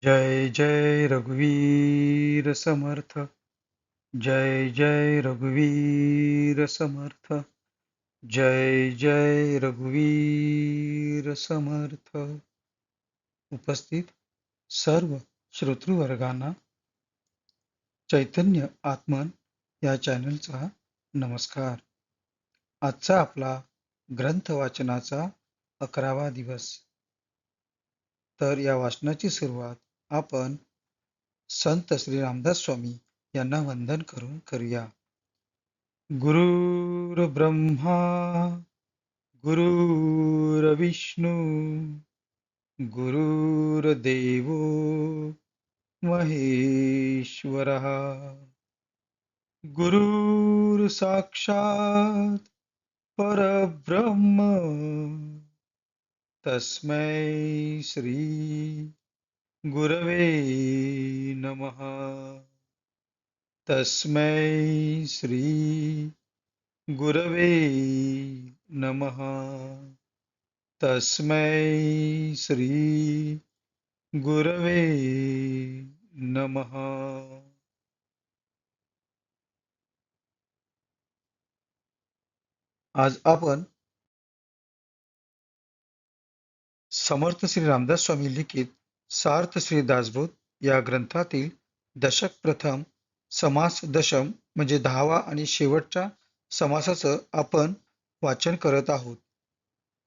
जय जय रघुवीर समर्थ. जय जय रघुवीर समर्थ. जय जय रघुवीर समर्थ. उपस्थित सर्व श्रोतृवर्गांना चैतन्य आत्मन या चॅनलचा नमस्कार. आजचा आपला ग्रंथ वाचनाचा 11वा दिवस. तर या वाचनाची सुरुवात आपण संत श्री रामदास स्वामी यांना वंदन करून करूया. गुरुर्ब्रह्मा गुरुर्विष्णू गुरुर्देवो महेश्वरः. गुरुर्साक्षात् परब्रह्म तस्मै श्री गुरवे नमः. तस्मै श्री गुरवे नमः. तस्मै श्री गुरवे नमः. आज आपण समर्थ श्री रामदास स्वामी लिखित सार्थ श्री दासबोध या ग्रंथातील दशक प्रथम समास दशम म्हणजे 10वा आणि शेवटच्या समासाचं आपण वाचन करत आहोत.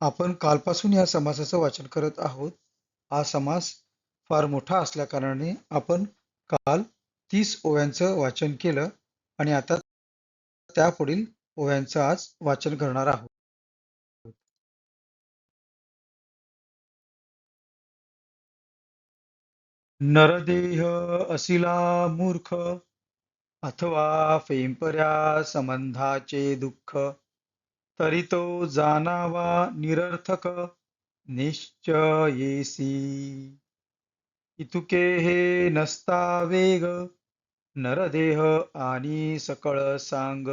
आपण कालपासून या समासाचं वाचन करत आहोत. हा समास फार मोठा असल्याकारणाने आपण काल 30 ओव्यांचं वाचन केलं आणि आता त्यापुढील ओव्यांचं आज वाचन करणार आहोत. नरदेह असिला मूर्ख अथवा फेंपऱ्या संबंधाचे दुःख, तरी तो जाणावा निरर्थक निश्चयेसी. इतुके हे नसता वेग नरदेह आणि सकळ सांग,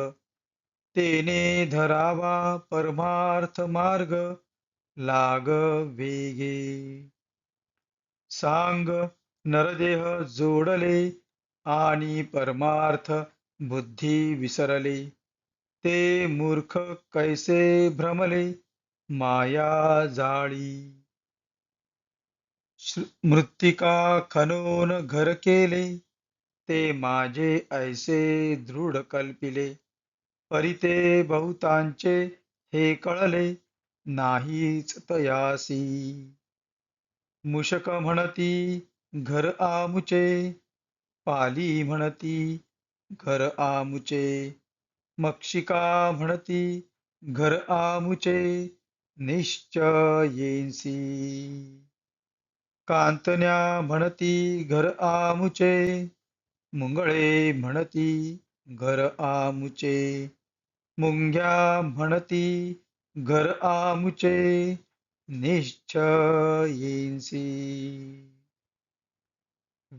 तेने धरावा परमार्थ मार्ग लाग वेगे. सांग नरदेह जोडले आणि परमार्थ बुद्धी विसरले, ते मूर्ख कैसे भ्रमले माया जाळी. मृत्तिका खणून घर केले, ते माझे ऐसे दृढ कल्पिले, परिते बहुतांचे हे कळले नाहीच तयासी. मूषक म्हणती घर आमुचे, पाली म्हणती घर आमुचे, मक्षिका म्हणती घर आमुचे निश्चयेंसी. कांतन्या म्हणती घर आमुचे, मुंगळे म्हणती घर आमुचे, मुंग्या म्हणती घर आमुचे निश्चयेंसी.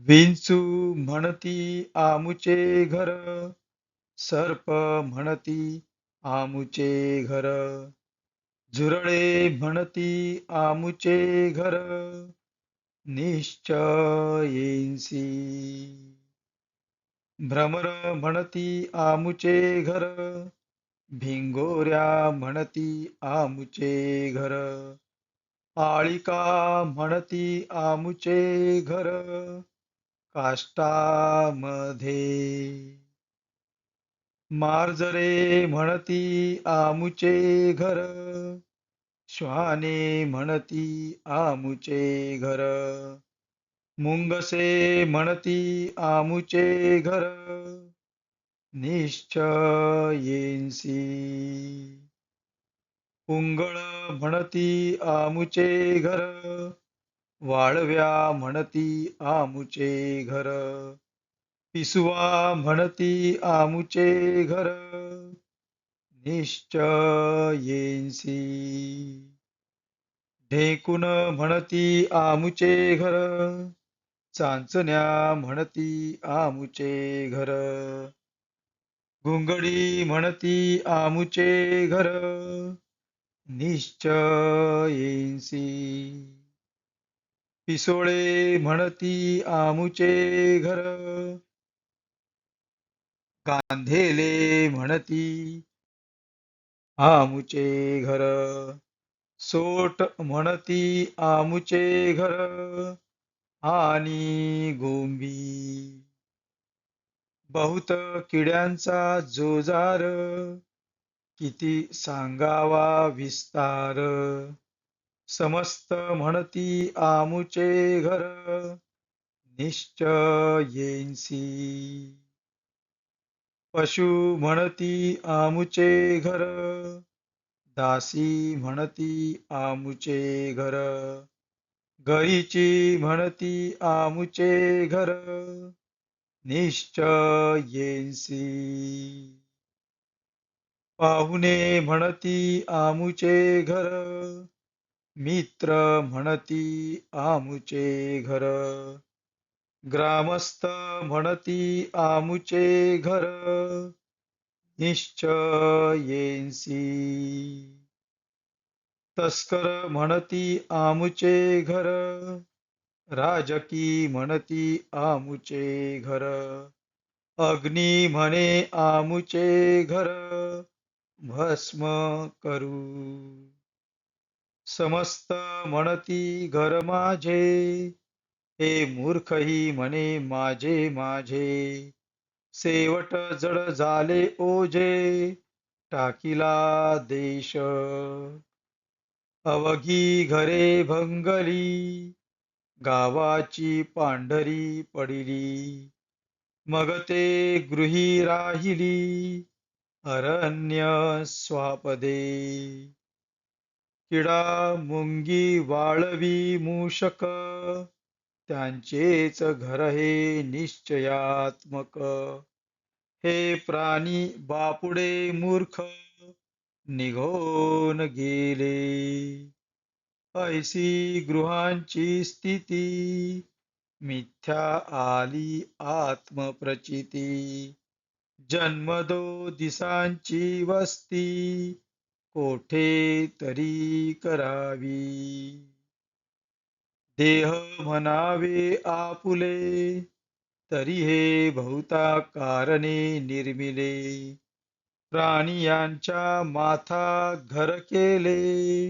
विंचू म्हणती आमुचे घर, सर्प म्हणती आमुचे घर, झुरळे म्हणती आमुचे घर निश्चयेंसी. भ्रमर म्हणती आमुचे घर, भिंगोऱ्या म्हणती आमुचे घर, आळिका म्हणती आमुचे घर काष्टामध्ये. मार्जरे म्हणती आमुचे घर, श्वाने म्हणती आमुचे घर, मुंगसे म्हणती आमुचे घर निश्चयेंसी. पुंगळ म्हणती आमुचे घर, वाळव्या म्हणती आमुचे घर, पिसवा म्हणती आमुचे घर निश्चयेंसी. ढेकुण म्हणती आमुचे घर, चांचण्या म्हणती आमुचे घर, घुंगडी म्हणती आमुचे घर निश्चयेंसी. पिसोळे म्हणती आमुचे घर, गांधेले म्हणती आमुचे घर. सोट म्हणती आमुचे घर, आणि गोंबी बहुत किड्यांचा जोजार, किती सांगावा विस्तार. समस्त म्हणती आमुचे घर, निश्चयेंसी. पशु म्हणती आमुचे घर, दासी म्हणती आमुचे घर. घरीची म्हणती आमुचे घर, निश्चयेंसी. पाहुणे म्हणती आमुचे घर, मित्र म्हणती आमुचे घर. ग्रामस्थ म्हणती आमुचे घर, निश्चयेंसी. तस्कर म्हणती आमुचे घर, राजकी म्हणती आमुचे घर. अग्नी म्हणे आमुचे घर, भस्म करू. समस्त म्हणती घर माझे, हे मूर्खही म्हणे माझे माझे. शेवट जड झाले ओझे, टाकिला देश. अवघी घरे भंगली, गावाची पांढरी पडिली. मग ते गृही राहिली, अरण्य स्वापदे. किडा मुंगी वाळवी मूषक, त्यांचेच घर हे निश्चयात्मक. हे प्राणी बापुडे मूर्ख, निघून गेले. ऐसी गृहांची स्थिती, मिथ्या आली आत्मप्रचिती. जन्मदो दिसांची वस्ती, कोठे तरी करावी. देह म्हणावे आपुले, तरी हे बहुता कारणे निर्मिले. प्राणियांच्या माथा घर केले,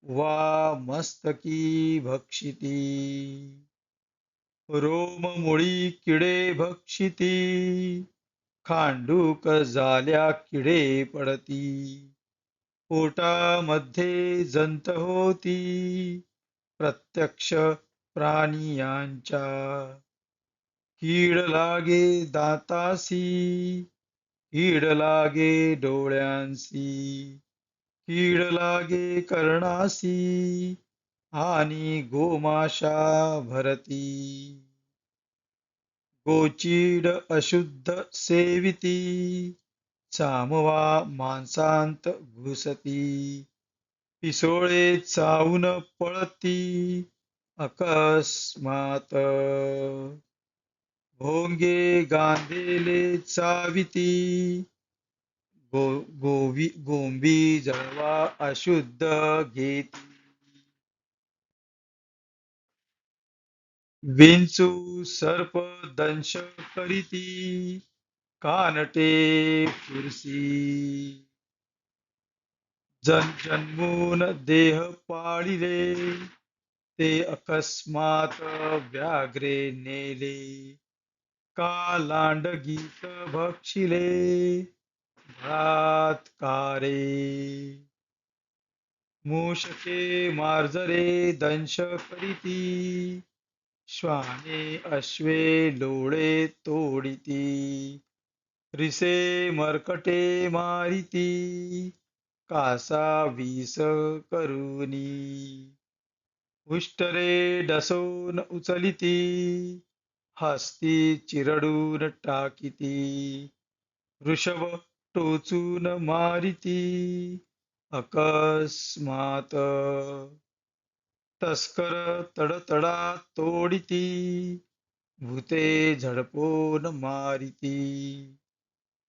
वा मस्तकी भक्षिती. रोममुळी किडे भक्षिती, खांडूक झाल्या किडे पडती. पोटामध्ये जंत होती, प्रत्यक्ष प्राणियांच्या. कीड लागे दातासी, कीड लागे डोळ्यांसी. कीड लागे कर्णासी, आणि गोमाशा भरती. गोचीड अशुद्ध सेविती, चामवा मांसांत घुसती. पिसोळे चावून पळती, अकस्मात. भोंगे गांधेले चाविती, गोंबी जळवा अशुद्ध घेती. विंचू सर्प दंश करीती, कानटे फुरसी. जन्मून देह पाळिले, ते अकस्मात व्याघ्रे नेले. का लांडगीत भक्षिले, बलात्कारे. मूषके मार्जरे दंश करीती, श्वाने अश्वे लोळे तोडिती. रिसे मर्कटे मारिती, कासा विष करुनी. उष्टरे डसवून उचलिती, हस्ती चिरडून टाकिती. वृषभ टोचून मारिती, अकस्मात. तस्कर तडतडा तोडिती, भूते झडपून मारिती.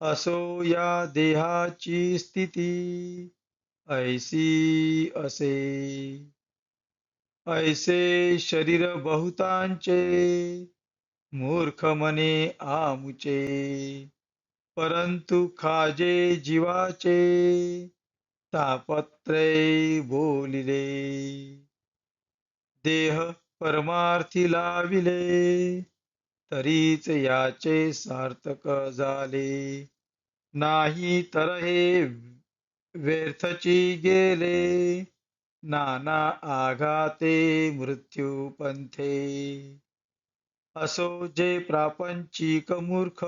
असो या देहाची स्थिती, ऐसी असे. ऐसे शरीर बहुतांचे मूर्ख मने आमुचे परंतु खाजे जीवाचे तापत्रे बोलिले देह परमार्थी लाविले तरीच याचे सार्थक झाले नाही तर हे व्यर्थची गेले नाना आघाते मृत्यू पंथे असो जे प्रापंचिक मूर्ख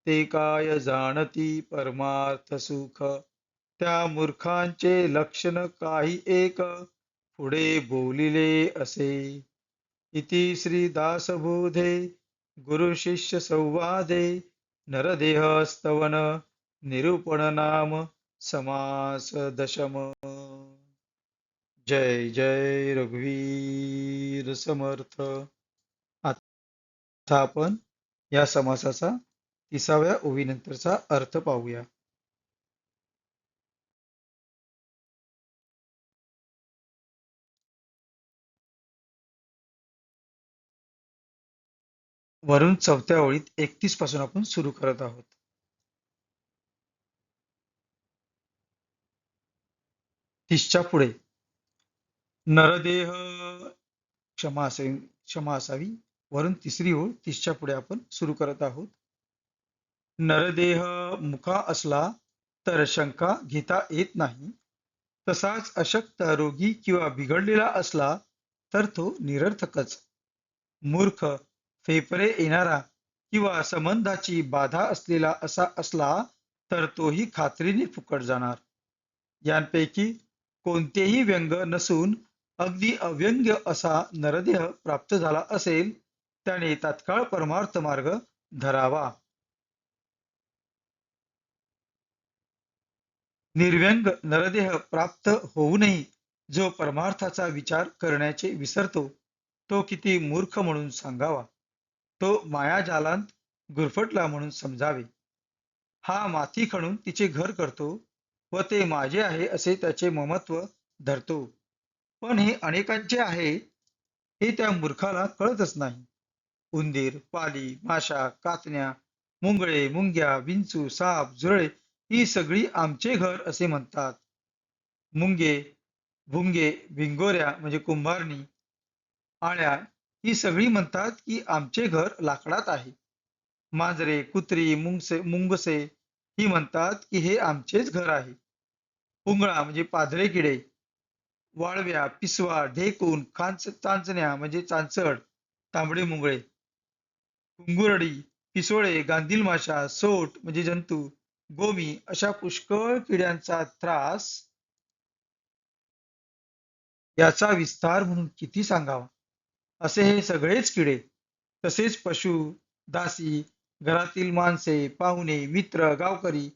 ते काय जाणती परमार्थ सुख त्या मूर्खांचे लक्षण काही एक पुढे बोलिले असे इति श्री दासबोधे गुरु शिष्य संवादे नरदेह स्तवन निरूपण नाम समास दशम जय जय रघुवीर समर्थ. आता आपण या समासाचा 30व्या ओवीनंतरचा अर्थ पाहूया. वरून 4थ्या ओळीत 31 पासून आपण सुरू करत आहोत. तीसच्या पुढे नरदेह क्षमा असावी. वरून तिसरी ओळ 30च्या पुढे आपण सुरू करत आहोत. नरदेह मुका असला तर शंका घेता येत नाही. तसाच अशक्त रोगी किंवा बिघडलेला असला तर तो निरर्थकच. मूर्ख फेफरे येणारा किंवा संबंधाची बाधा असलेला असा असला तर तोही खात्रीने फुकट जाणार. यांपैकी कोणतेही व्यंग नसून अगदी अव्यंग्य असा नरदेह प्राप्त झाला असेल त्याने तात्काळ परमार्थ मार्ग धरावा. निर्व्यंग नरदेह प्राप्त होऊनही जो परमार्थाचा विचार करण्याचे विसरतो तो किती मूर्ख म्हणून सांगावा. तो मायाजालांत गुरफटला म्हणून समजावे. हा माती खणून तिचे घर करतो व ते माझे आहे असे त्याचे ममत्व धरतो. पण हे अनेकांचे आहे हे त्या मूर्खाला कळतच नाही. उंदीर, पाली, माशा, कातण्या, मुंगळे, मुंग्या, विंचू, साप, झुरळे ही सगळी आमचे घर असे म्हणतात. मुंगे, भुंगे, भिंगोऱ्या म्हणजे कुंभारणी, आळ्या ही सगळी म्हणतात की आमचे घर लाकडात आहे. मांजरे, कुत्री, मुंगसे ही म्हणतात की हे आमचेच घर आहे. पुंगळा म्हणजे पाधळे किडे, वाळव्या, पिसवा, ढेकून, चांचण्या म्हणजे चांचड, तांबडे मुंगळे, कुंगुरडी, पिसोळे, गांधील माशा, सोट म्हणजे जंतू, गोमी अशा पुष्कळ किड्यांचा त्रास याचा विस्तार म्हणून किती सांगावा. असे हे सगळेच किडे तसेच पशु, दासी, घरातील माणसे, पाहुणे, मित्र, गावकरी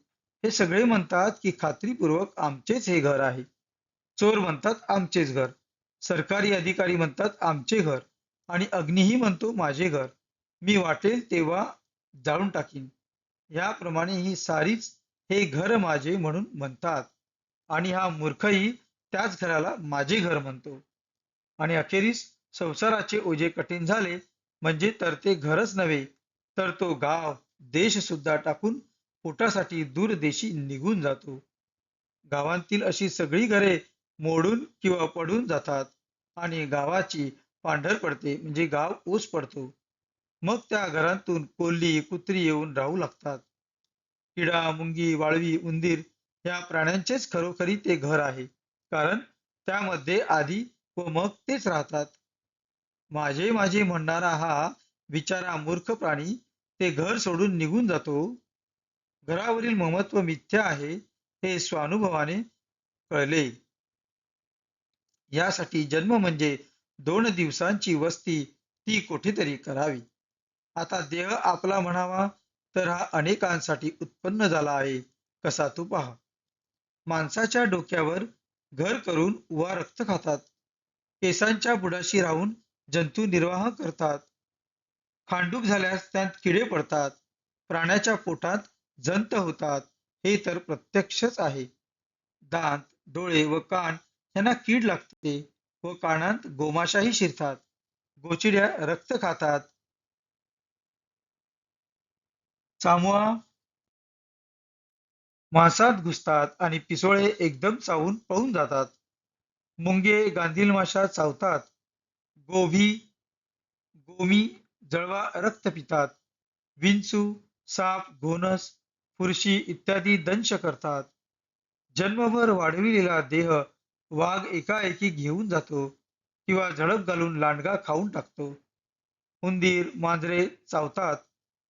हे सगळे म्हणतात की खात्रीपूर्वक आमचेच हे घर आहे. चोर म्हणतात आमचेच घर, सरकारी अधिकारी म्हणतात आमचे घर आणि अग्नीही म्हणतो माझे घर, मी वाटेल तेव्हा जाळून टाकीन. याप्रमाणे ही सारीच हे घर माझे म्हणून म्हणतात आणि हा मूर्खही त्याच घराला माझे घर म्हणतो. आणि अखेरीस संसाराचे ओझे कठीण झाले म्हणजे तर ते घरच नव्हे तर तो गाव देश सुद्धा टाकून पोटासाठी दूर देशी निघून जातो. गावांतील अशी सगळी घरे मोडून किंवा पडून जातात आणि गावाची पांढर पडते म्हणजे गाव ओस पडतो. मग त्या घरातून कोल्ही कुत्री येऊन राहू लागतात. किडा, मुंगी, वाळवी, उंदीर या प्राण्यांचेच खरोखरी ते घर आहे, कारण त्यामध्ये आधी व मग तेच राहतात. माझे माझे म्हणणारा हा बिचारा मूर्ख प्राणी ते घर सोडून निघून जातो. घरावरील ममत्व मिथ्या आहे हे स्वानुभवाने कळले. यासाठी जन्म म्हणजे 2 दिवसांची वस्ती ती कुठेतरी करावी. आता देह आपला म्हणावा तर हा अनेकांसाठी उत्पन्न झाला आहे कसा तो पहा. माणसाच्या डोक्यावर घर करून उवा रक्त खातात. केसांच्या बुडाशी राहून जंतू निर्वाह करतात. खांडूक झाल्यास त्यात किडे पडतात. प्राण्याच्या पोटात जंत होतात हे तर प्रत्यक्षच आहे. दात, डोळे व कान यांना कीड लागते व कानांत गोमाशाही शिरतात. गोचिड्या रक्त खातात. चामुआ मांसात घुसतात आणि पिसोळे एकदम चावून पळून जातात. मुंगे गांधील माशा चावतात. गोभी गोमी जळवा रक्त पितात. विंचू, साप, घोणस, फुरशी इत्यादी दंश करतात. जन्मभर वाढविलेला देह वाघ एकाएकी घेऊन जातो किंवा झडप घालून लांडगा खाऊन टाकतो. उंदीर, मांजरे चावतात.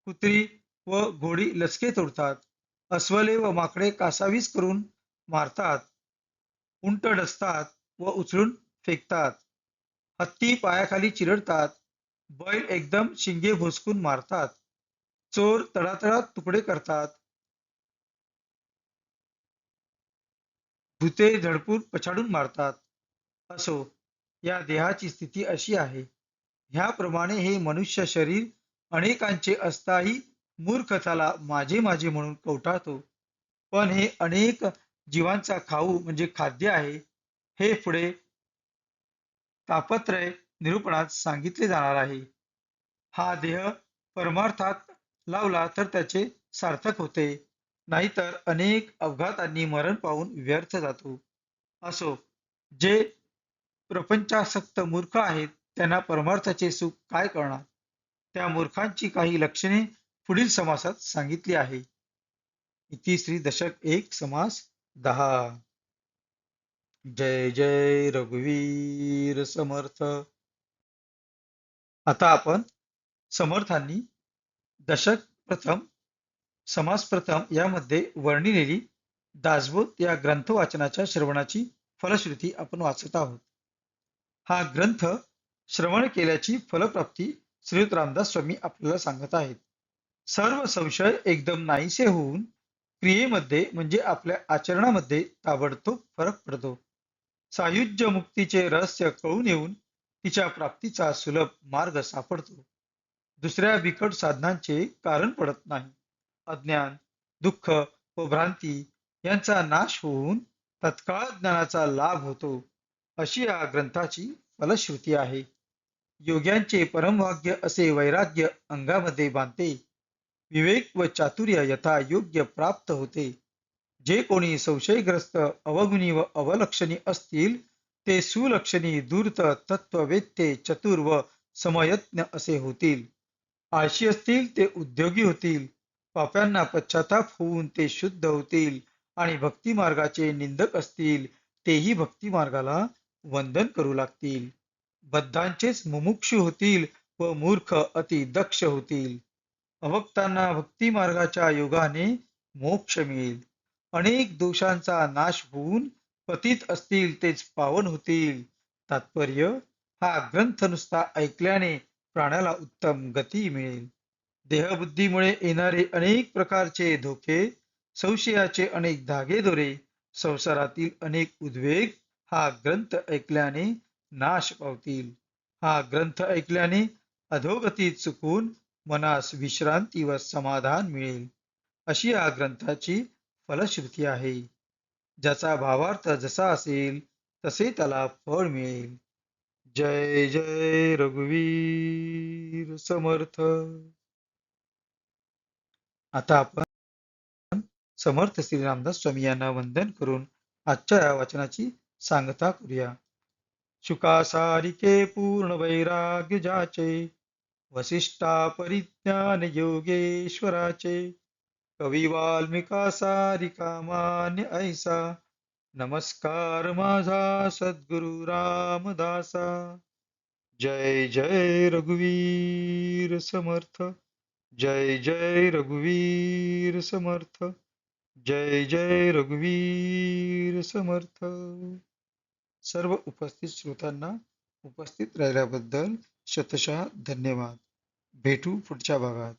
कुत्री व घोडी लचके तोडतात. अस्वले व माकडे कासावीस करून मारतात. उंट डसतात व उचलून फेकतात. हत्ती पायाखाली चिरडतात. बैल एकदम शिंगे भोसकून मारतात. चोर तडातडा तुकडे करतात. भुते झडपून पछाडून मारतात. असो, या देहाची स्थिती अशी आहे. ह्याप्रमाणे हे मनुष्य शरीर अनेकांचे असताही मूर्खताला माझे माझे म्हणून कवटाळतो. पण हे अनेक जीवांचा खाऊ म्हणजे खाद्य आहे. हे पुढे तापत्रय निरूपणात सांगितले जाणार आहे. हा देह परमार्थात लावला तर त्याचे सार्थक होते, नाहीतर अनेक अपघातांनी मरण पावून व्यर्थ जातो. असो, जे प्रपंचासक्त मूर्ख आहेत त्यांना परमार्थाचे सुख काय कळणार? त्या मूर्खांची काही लक्षणे पुढील समासात सांगितली आहे. इति श्री दशक एक समास 10. जय जय रघुवीर समर्थ. आता आपण समर्थांनी दशक प्रथम समास प्रथम यामध्ये वर्णिलेली दासबोध या ग्रंथ वाचनाच्या श्रवणाची फलश्रुती आपण वाचत आहोत. हा ग्रंथ श्रवण केल्याची फलप्राप्ती श्रीयुत रामदास स्वामी आपल्याला सांगत आहेत. सर्व संशय एकदम नाहीसे होऊन क्रियेमध्ये म्हणजे आपल्या आचरणामध्ये ताबडतोब फरक पडतो. सायुज्य मुक्तीचे रहस्य कळून येऊन तिच्या प्राप्तीचा सुलभ मार्ग सापडतो. दुसऱ्या बिकट साधनांचे कारण पडत नाही. अज्ञान, दुःख व भ्रांती यांचा नाश होऊन तत्काळ ज्ञानाचा लाभ होतो. अशी या ग्रंथाची फलश्रुती आहे. योग्यांचे परमभाग्य असे वैराग्य अंगामध्ये बांधते. विवेक व चातुर्य यथा योग्य प्राप्त होते. जे कोणी संशयग्रस्त, अवगुणी व अवलक्षणी असतील ते सुलक्षणी, धूर्त, तत्ववेत्ते, चतुर व समयज्ञ असे होतील. आळशी असतील ते उद्योगी होतील. पाप्यांना पश्चाताप होऊन ते शुद्ध होतील आणि भक्ती मार्गाचे निंदक असतील तेही भक्ती मार्गाला वंदन करू लागतील. बद्धांचेच मुमुक्षु होतील व मूर्ख अति दक्ष होतील. अभक्तांना भक्ती मार्गाच्या योगाने मोक्ष मिळेल. अनेक दोषांचा नाश होऊन पतित असतील तेच पावन होतील. तात्पर्य, हा ग्रंथ नुसता ऐकल्याने प्राण्याला उत्तम गती मिळेल. देहबुद्धीमुळे येणारे अनेक प्रकारचे धोके, संशयाचे अनेक धागेदोरे, संसारातील अनेक उद्वेग हा ग्रंथ ऐकल्याने नाश पावतील. हा ग्रंथ ऐकल्याने अधोगती चुकून मनास विश्रांती व समाधान मिळेल. अशी या ग्रंथाची फलश्रुती आहे. ज्याचा भावार्थ जसा असेल तसे त्याला फळ मिळेल. जय जय रघुवीर समर्थ. आता आपण समर्थ श्री रामदास स्वामी यांना वंदन करून आजच्या या वाचनाची सांगता करूया. शुका सारिके पूर्ण वैराग्य जाचे, वसिष्ठा परिज्ञान योगेश्वराचे, कवी वाल्मिका सारिका मान्य ऐसा, नमस्कार माझा सद्गुरु रामदासा. जय जय रघुवीर समर्थ. जय जय रघुवीर समर्थ. जय जय रघुवीर समर्थ. सर्व उपस्थित श्रोतांना उपस्थित राहिल्याबद्दल शतशः धन्यवाद. भेटू पुढच्या भागात.